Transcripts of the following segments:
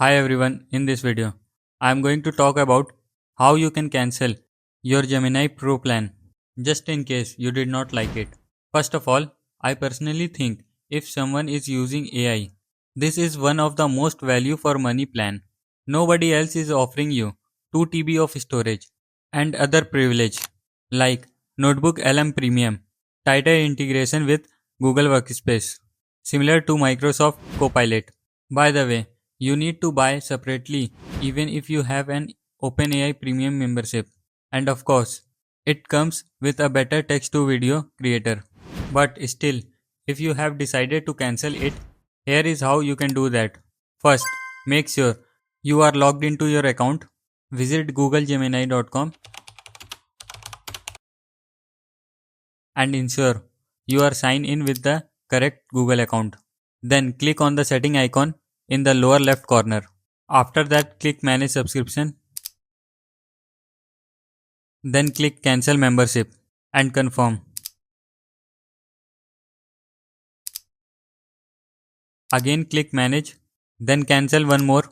Hi everyone, in this video, I am going to talk about how you can cancel your Gemini Pro plan, just in case you did not like it. First of all, I personally think if someone is using AI, this is one of the most value for money plan. Nobody else is offering you 2 TB of storage and other privilege like Notebook LM Premium, tighter integration with Google Workspace, similar to Microsoft Copilot. By the way, you need to buy separately even if you have an OpenAI premium membership. And of course, it comes with a better text to video creator. But still, if you have decided to cancel it, here is how you can do that. First, make sure you are logged into your account. Visit googlegemini.com and ensure you are signed in with the correct Google account. Then click on the setting icon in the lower left corner. After that, click Manage Subscription. Then click Cancel Membership and confirm. Again click Manage, then cancel one more.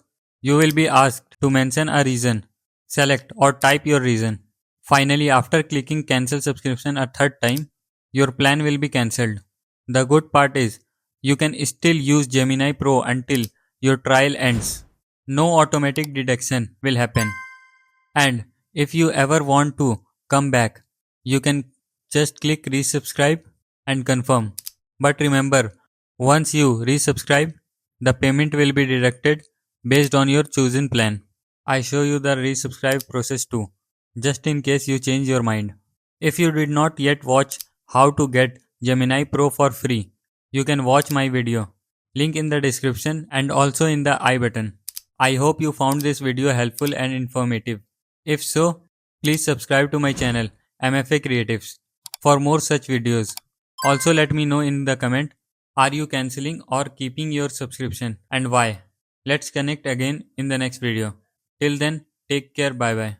You will be asked to mention a reason. Select or type your reason. Finally, after clicking Cancel Subscription a third time, your plan will be cancelled. The good part is, you can still use Gemini Pro until your trial ends. No automatic deduction will happen. And if you ever want to come back, you can just click resubscribe and confirm. But remember, once you resubscribe, the payment will be deducted based on your chosen plan. I show you the resubscribe process too, just in case you change your mind. If you did not yet watch how to get Gemini Pro for free, you can watch my video. Link in the description and also in the I button. I hope you found this video helpful and informative. If so, please subscribe to my channel MFA Creatives for more such videos. Also let me know in the comment, are you cancelling or keeping your subscription and why? Let's connect again in the next video. Till then, take care, bye bye.